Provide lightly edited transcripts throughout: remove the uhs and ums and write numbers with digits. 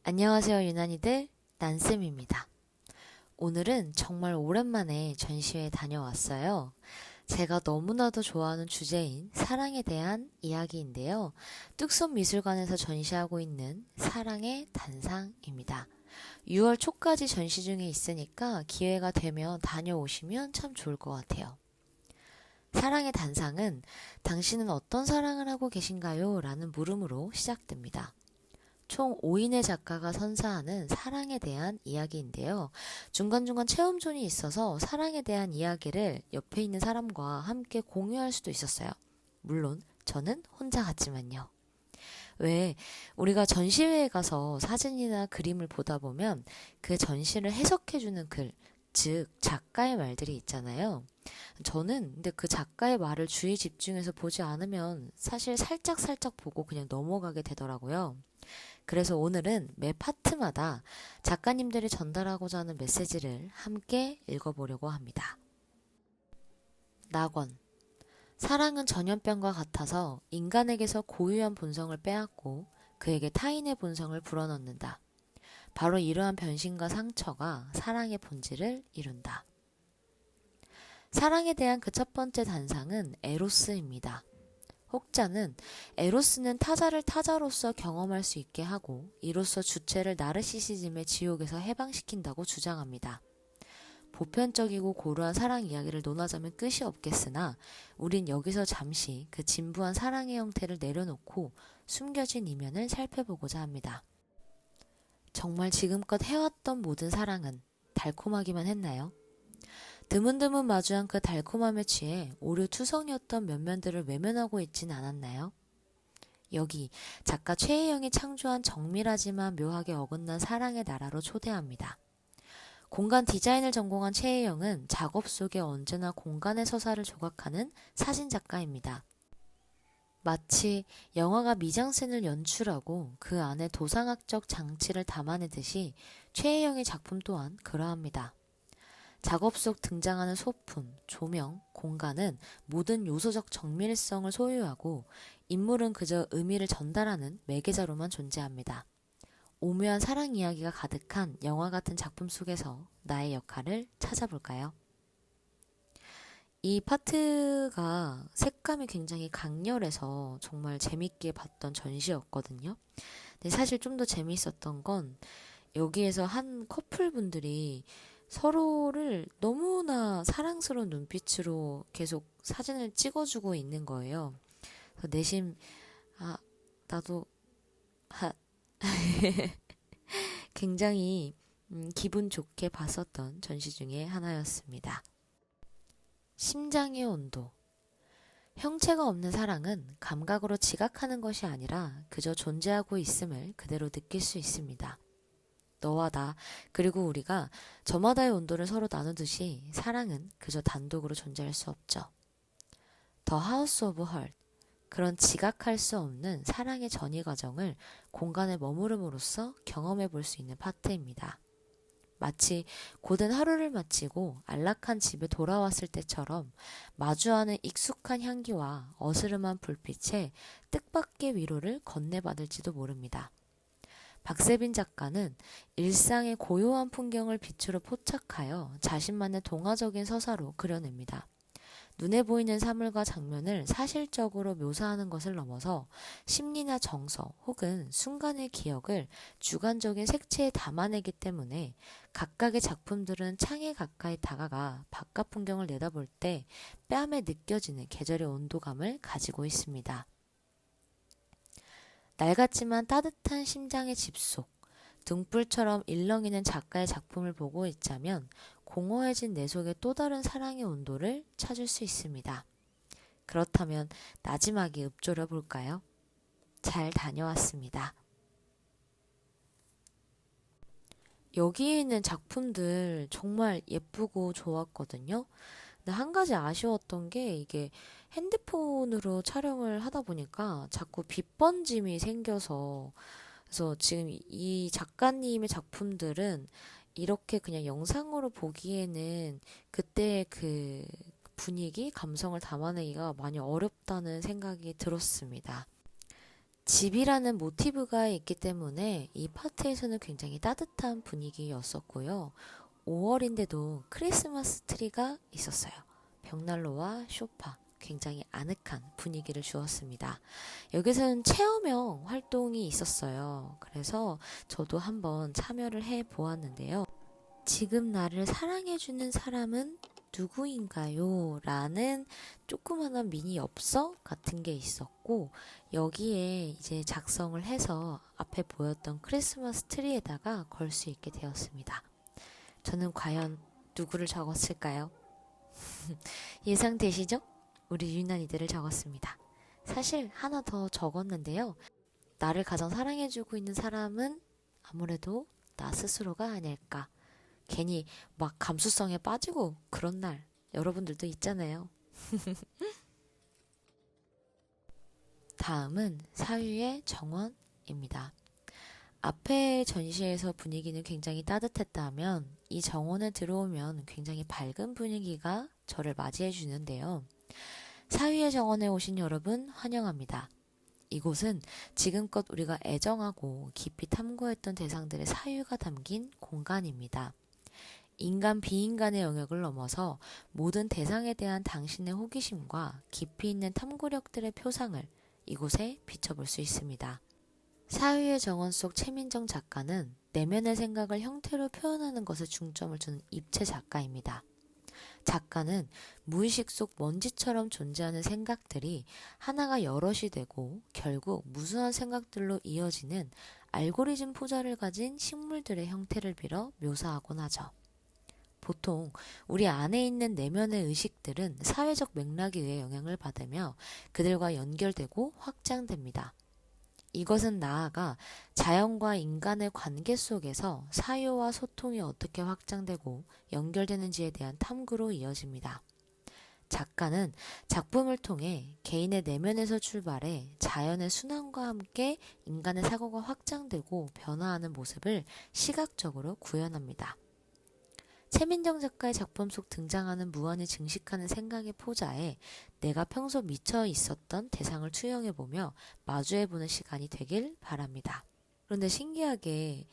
안녕하세요 유난히들, 난쌤입니다. 오늘은 정말 오랜만에 전시회에 다녀왔어요. 제가 너무나도 좋아하는 주제인 사랑에 대한 이야기인데요. 뚝섬미술관에서 전시하고 있는 사랑의 단상입니다. 6월 초까지 전시 중에 있으니까 기회가 되면 다녀오시면 참 좋을 것 같아요. 사랑의 단상은 당신은 어떤 사랑을 하고 계신가요? 라는 물음으로 시작됩니다. 총 5인의 작가가 선사하는 사랑에 대한 이야기인데요. 중간중간 체험존이 있어서 사랑에 대한 이야기를 옆에 있는 사람과 함께 공유할 수도 있었어요. 물론 저는 혼자 갔지만요. 왜 우리가 전시회에 가서 사진이나 그림을 보다 보면 그 전시를 해석해주는 글, 즉 작가의 말들이 있잖아요. 저는 근데 그 작가의 말을 주의 집중해서 보지 않으면 사실 살짝살짝 보고 그냥 넘어가게 되더라고요. 그래서 오늘은 매 파트마다 작가님들이 전달하고자 하는 메시지를 함께 읽어보려고 합니다. 낙원. 사랑은 전염병과 같아서 인간에게서 고유한 본성을 빼앗고 그에게 타인의 본성을 불어넣는다. 바로 이러한 변신과 상처가 사랑의 본질을 이룬다. 사랑에 대한 그 첫 번째 단상은 에로스입니다. 혹자는 에로스는 타자를 타자로서 경험할 수 있게 하고 이로써 주체를 나르시시즘의 지옥에서 해방시킨다고 주장합니다. 보편적이고 고루한 사랑 이야기를 논하자면 끝이 없겠으나 우린 여기서 잠시 그 진부한 사랑의 형태를 내려놓고 숨겨진 이면을 살펴보고자 합니다. 정말 지금껏 해왔던 모든 사랑은 달콤하기만 했나요? 드문드문 마주한 그 달콤함에 취해 오류투성이었던 면면들을 외면하고 있진 않았나요? 여기 작가 최혜영이 창조한 정밀하지만 묘하게 어긋난 사랑의 나라로 초대합니다. 공간 디자인을 전공한 최혜영은 작업 속에 언제나 공간의 서사를 조각하는 사진작가입니다. 마치 영화가 미장센을 연출하고 그 안에 도상학적 장치를 담아내듯이 최혜영의 작품 또한 그러합니다. 작업 속 등장하는 소품, 조명, 공간은 모든 요소적 정밀성을 소유하고 인물은 그저 의미를 전달하는 매개자로만 존재합니다. 오묘한 사랑 이야기가 가득한 영화 같은 작품 속에서 나의 역할을 찾아볼까요? 이 파트가 색감이 굉장히 강렬해서 정말 재밌게 봤던 전시였거든요. 근데 사실 좀 더 재미있었던 건 여기에서 한 커플분들이 서로를 너무나 사랑스러운 눈빛으로 계속 사진을 찍어주고 있는 거예요. 그래서 내심, 아, 나도, 하, 굉장히 기분 좋게 봤었던 전시 중에 하나였습니다. 심장의 온도. 형체가 없는 사랑은 감각으로 지각하는 것이 아니라 그저 존재하고 있음을 그대로 느낄 수 있습니다. 너와 나, 그리고 우리가 저마다의 온도를 서로 나누듯이 사랑은 그저 단독으로 존재할 수 없죠. The House of Heart. 그런 지각할 수 없는 사랑의 전이 과정을 공간에 머무름으로써 경험해 볼 수 있는 파트입니다. 마치 고된 하루를 마치고 안락한 집에 돌아왔을 때처럼 마주하는 익숙한 향기와 어스름한 불빛에 뜻밖의 위로를 건네받을지도 모릅니다. 박세빈 작가는 일상의 고요한 풍경을 빛으로 포착하여 자신만의 동화적인 서사로 그려냅니다. 눈에 보이는 사물과 장면을 사실적으로 묘사하는 것을 넘어서 심리나 정서 혹은 순간의 기억을 주관적인 색채에 담아내기 때문에 각각의 작품들은 창에 가까이 다가가 바깥 풍경을 내다볼 때 뺨에 느껴지는 계절의 온도감을 가지고 있습니다. 낡았지만 따뜻한 심장의 집속, 등불처럼 일렁이는 작가의 작품을 보고 있자면 공허해진 내 속에 또 다른 사랑의 온도를 찾을 수 있습니다. 그렇다면 나지막이 읊조려 볼까요? 잘 다녀왔습니다. 여기에 있는 작품들 정말 예쁘고 좋았거든요. 근데 한 가지 아쉬웠던 게 이게 핸드폰으로 촬영을 하다 보니까 자꾸 빛 번짐이 생겨서 그래서 지금 이 작가님의 작품들은 이렇게 그냥 영상으로 보기에는 그때의 그 분위기, 감성을 담아내기가 많이 어렵다는 생각이 들었습니다. 집이라는 모티브가 있기 때문에 이 파트에서는 굉장히 따뜻한 분위기였었고요. 5월인데도 크리스마스 트리가 있었어요. 벽난로와 소파, 굉장히 아늑한 분위기를 주었습니다. 여기서는 체험형 활동이 있었어요. 그래서 저도 한번 참여를 해 보았는데요. 지금 나를 사랑해주는 사람은 누구인가요? 라는 조그마한 미니 엽서 같은 게 있었고, 여기에 이제 작성을 해서 앞에 보였던 크리스마스 트리에다가 걸 수 있게 되었습니다. 저는 과연 누구를 적었을까요? 예상되시죠? 우리 유난이들을 적었습니다. 사실 하나 더 적었는데요. 나를 가장 사랑해주고 있는 사람은 아무래도 나 스스로가 아닐까. 괜히 막 감수성에 빠지고 그런 날 여러분들도 있잖아요. 다음은 사유의 정원입니다. 앞에 전시에서 분위기는 굉장히 따뜻했다면 이 정원에 들어오면 굉장히 밝은 분위기가 저를 맞이해 주는데요. 사유의 정원에 오신 여러분 환영합니다. 이곳은 지금껏 우리가 애정하고 깊이 탐구했던 대상들의 사유가 담긴 공간입니다. 인간 비인간의 영역을 넘어서 모든 대상에 대한 당신의 호기심과 깊이 있는 탐구력들의 표상을 이곳에 비춰볼 수 있습니다. 사유의 정원 속 최민정 작가는 내면의 생각을 형태로 표현하는 것에 중점을 두는 입체 작가입니다. 작가는 무의식 속 먼지처럼 존재하는 생각들이 하나가 여럿이 되고 결국 무수한 생각들로 이어지는 알고리즘 포자를 가진 식물들의 형태를 빌어 묘사하곤 하죠. 보통 우리 안에 있는 내면의 의식들은 사회적 맥락에 의해 영향을 받으며 그들과 연결되고 확장됩니다. 이것은 나아가 자연과 인간의 관계 속에서 사유와 소통이 어떻게 확장되고 연결되는지에 대한 탐구로 이어집니다. 작가는 작품을 통해 개인의 내면에서 출발해 자연의 순환과 함께 인간의 사고가 확장되고 변화하는 모습을 시각적으로 구현합니다. 최민정 작가의 작품 속 등장하는 무한히 증식하는 생각의 포자에 내가 평소 미쳐 있었던 대상을 투영해보며 마주해보는 시간이 되길 바랍니다. 그런데 신기하게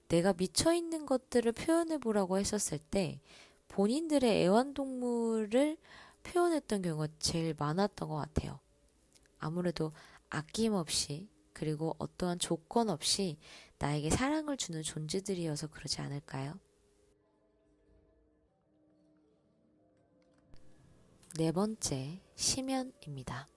내가 미쳐 있는 것들을 표현해보라고 했었을 때 본인들의 애완동물을 표현했던 경우가 제일 많았던 것 같아요. 아무래도 아낌없이 그리고 어떠한 조건 없이 나에게 사랑을 주는 존재들이어서 그러지 않을까요? 네 번째, 심연입니다.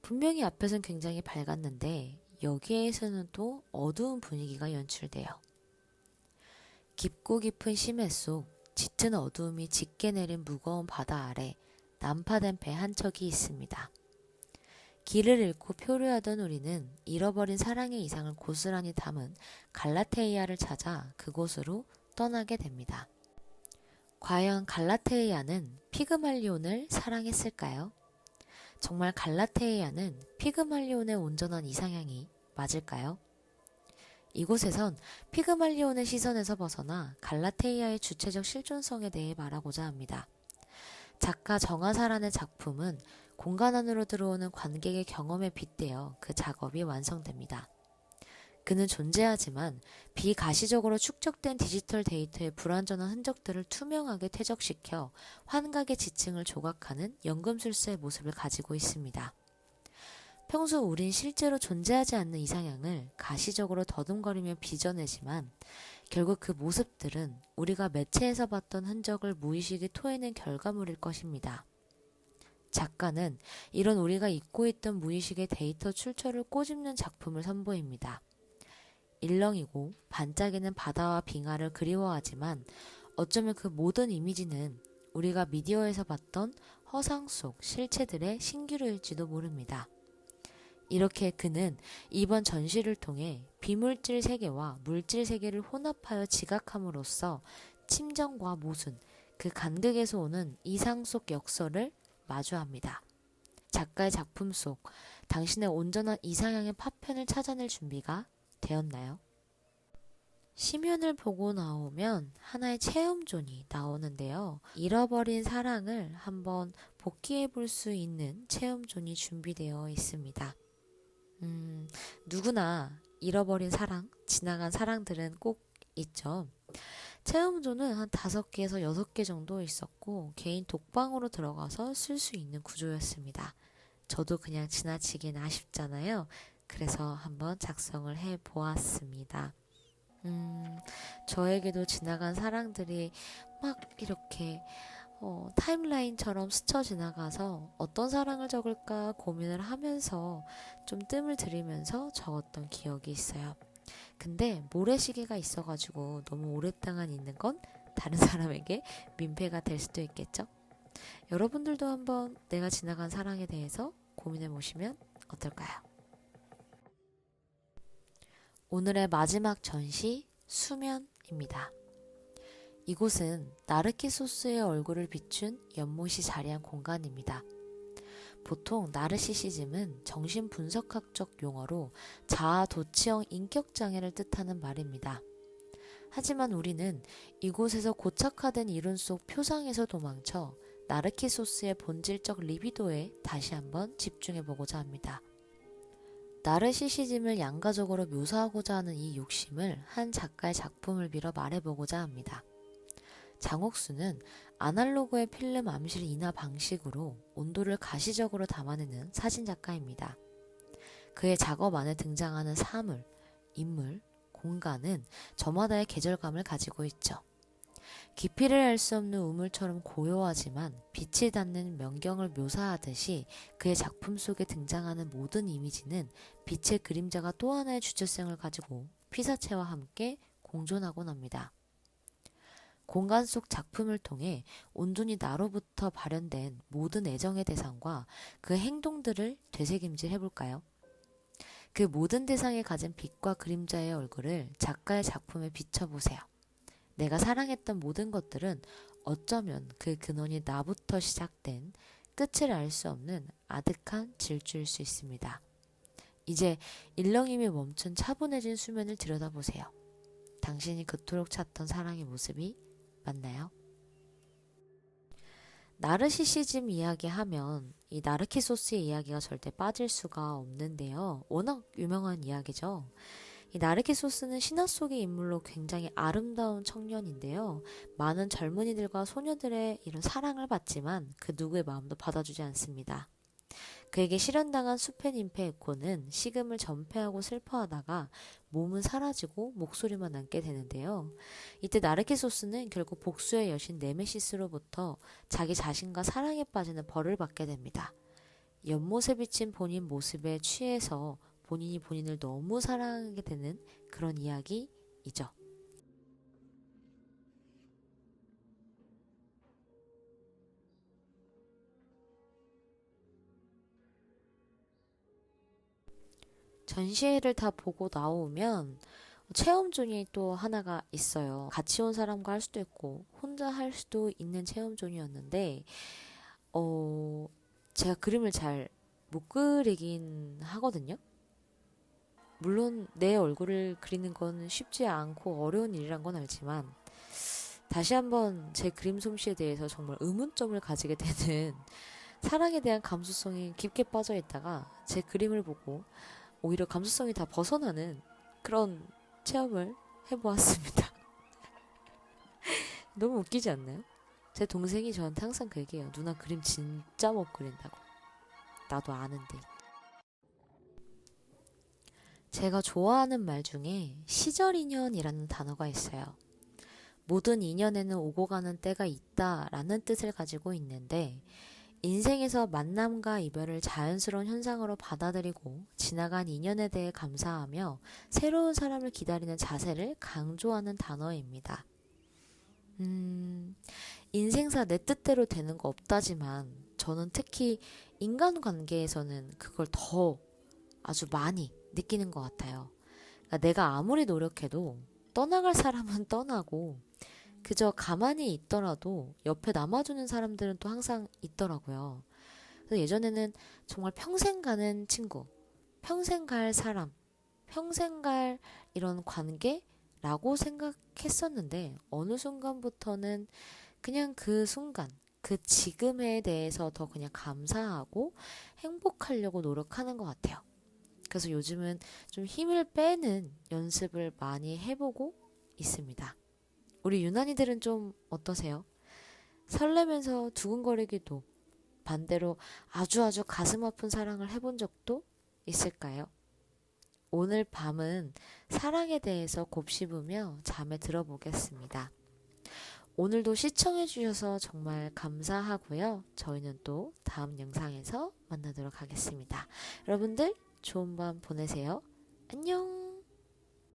분명히 앞에서는 굉장히 밝았는데 여기에서는 또 어두운 분위기가 연출돼요. 깊고 깊은 심해 속 짙은 어두움이 짙게 내린 무거운 바다 아래 난파된 배 한 척이 있습니다. 길을 잃고 표류하던 우리는 잃어버린 사랑의 이상을 고스란히 담은 갈라테이아를 찾아 그곳으로 떠나게 됩니다. 과연 갈라테이아는 피그말리온을 사랑했을까요? 정말 갈라테이아는 피그말리온의 온전한 이상향이 맞을까요? 이곳에선 피그말리온의 시선에서 벗어나 갈라테이아의 주체적 실존성에 대해 말하고자 합니다. 작가 정하사란의 작품은 공간 안으로 들어오는 관객의 경험에 빗대어 그 작업이 완성됩니다. 그는 존재하지만 비가시적으로 축적된 디지털 데이터의 불완전한 흔적들을 투명하게 퇴적시켜 환각의 지층을 조각하는 연금술사의 모습을 가지고 있습니다. 평소 우린 실제로 존재하지 않는 이상향을 가시적으로 더듬거리며 빚어내지만 결국 그 모습들은 우리가 매체에서 봤던 흔적을 무의식에 토해낸 결과물일 것입니다. 작가는 이런 우리가 잊고 있던 무의식의 데이터 출처를 꼬집는 작품을 선보입니다. 일렁이고 반짝이는 바다와 빙하를 그리워하지만 어쩌면 그 모든 이미지는 우리가 미디어에서 봤던 허상 속 실체들의 신기루일지도 모릅니다. 이렇게 그는 이번 전시를 통해 비물질 세계와 물질 세계를 혼합하여 지각함으로써 침정과 모순, 그 간극에서 오는 이상 속 역설을 마주합니다. 작가의 작품 속 당신의 온전한 이상향의 파편을 찾아낼 준비가 되었나요? 심연을 보고 나오면 하나의 체험존이 나오는데요. 잃어버린 사랑을 한번 복귀해 볼 수 있는 체험존이 준비되어 있습니다. 누구나 잃어버린 사랑, 지나간 사랑들은 꼭 있죠. 체험존은 한 5개에서 6개 정도 있었고 개인 독방으로 들어가서 쓸 수 있는 구조였습니다. 저도 그냥 지나치긴 아쉽잖아요. 그래서 한번 작성을 해 보았습니다. 저에게도 지나간 사랑들이 막 이렇게 타임라인처럼 스쳐 지나가서 어떤 사랑을 적을까 고민을 하면서 좀 뜸을 들이면서 적었던 기억이 있어요. 근데 모래시계가 있어가지고 너무 오랫동안 있는 건 다른 사람에게 민폐가 될 수도 있겠죠? 여러분들도 한번 내가 지나간 사랑에 대해서 고민해 보시면 어떨까요? 오늘의 마지막 전시, 수면입니다. 이곳은 나르키소스의 얼굴을 비춘 연못이 자리한 공간입니다. 보통 나르시시즘은 정신분석학적 용어로 자아도취형 인격장애를 뜻하는 말입니다. 하지만 우리는 이곳에서 고착화된 이론 속 표상에서 도망쳐 나르키소스의 본질적 리비도에 다시 한번 집중해보고자 합니다. 나르시시즘을 양가적으로 묘사하고자 하는 이 욕심을 한 작가의 작품을 빌어 말해보고자 합니다. 장옥수는 아날로그의 필름 암실 인화 방식으로 온도를 가시적으로 담아내는 사진작가입니다. 그의 작업 안에 등장하는 사물, 인물, 공간은 저마다의 계절감을 가지고 있죠. 깊이를 알 수 없는 우물처럼 고요하지만 빛이 닿는 명경을 묘사하듯이 그의 작품 속에 등장하는 모든 이미지는 빛의 그림자가 또 하나의 주체성을 가지고 피사체와 함께 공존하곤 합니다. 공간 속 작품을 통해 온전히 나로부터 발현된 모든 애정의 대상과 그 행동들을 되새김질 해볼까요? 그 모든 대상이 가진 빛과 그림자의 얼굴을 작가의 작품에 비춰보세요. 내가 사랑했던 모든 것들은 어쩌면 그 근원이 나부터 시작된 끝을 알 수 없는 아득한 질주일 수 있습니다. 이제 일렁임이 멈춘 차분해진 수면을 들여다보세요. 당신이 그토록 찾던 사랑의 모습이 맞나요? 나르시시즘 이야기하면 이 나르키소스의 이야기가 절대 빠질 수가 없는데요. 워낙 유명한 이야기죠. 이 나르키소스는 신화 속의 인물로 굉장히 아름다운 청년인데요. 많은 젊은이들과 소녀들의 이런 사랑을 받지만 그 누구의 마음도 받아주지 않습니다. 그에게 실현당한 숲의 ним페 에코는 식음을 전폐하고 슬퍼하다가 몸은 사라지고 목소리만 남게 되는데요. 이때 나르키소스는 결국 복수의 여신 네메시스로부터 자기 자신과 사랑에 빠지는 벌을 받게 됩니다. 연못에 비친 본인 모습에 취해서 본인이 본인을 너무 사랑하게 되는 그런 이야기이죠. 전시회를 다 보고 나오면 체험존이 또 하나가 있어요. 같이 온 사람과 할 수도 있고 혼자 할 수도 있는 체험존이었는데 제가 그림을 잘 못 그리긴 하거든요. 물론 내 얼굴을 그리는 건 쉽지 않고 어려운 일이란 건 알지만 다시 한번 제 그림 솜씨에 대해서 정말 의문점을 가지게 되는 사랑에 대한 감수성이 깊게 빠져 있다가 제 그림을 보고 오히려 감수성이 다 벗어나는 그런 체험을 해보았습니다. 너무 웃기지 않나요? 제 동생이 저한테 항상 그 얘기해요. 누나 그림 진짜 못 그린다고. 나도 아는데. 제가 좋아하는 말 중에 시절인연이라는 단어가 있어요. 모든 인연에는 오고 가는 때가 있다라는 뜻을 가지고 있는데 인생에서 만남과 이별을 자연스러운 현상으로 받아들이고 지나간 인연에 대해 감사하며 새로운 사람을 기다리는 자세를 강조하는 단어입니다. 인생사 내 뜻대로 되는 거 없다지만 저는 특히 인간관계에서는 그걸 더 아주 많이 느끼는 것 같아요. 그러니까 내가 아무리 노력해도 떠나갈 사람은 떠나고 그저 가만히 있더라도 옆에 남아주는 사람들은 또 항상 있더라고요. 그래서 예전에는 정말 평생 가는 친구, 평생 갈 사람, 평생 갈 이런 관계라고 생각했었는데 어느 순간부터는 그냥 그 순간, 그 지금에 대해서 더 그냥 감사하고 행복하려고 노력하는 것 같아요. 그래서 요즘은 좀 힘을 빼는 연습을 많이 해보고 있습니다. 우리 유난히들은 좀 어떠세요? 설레면서 두근거리기도 반대로 아주 가슴 아픈 사랑을 해본 적도 있을까요? 오늘 밤은 사랑에 대해서 곱씹으며 잠에 들어보겠습니다. 오늘도 시청해주셔서 정말 감사하고요. 저희는 또 다음 영상에서 만나도록 하겠습니다. 여러분들 좋은 밤 보내세요. 안녕!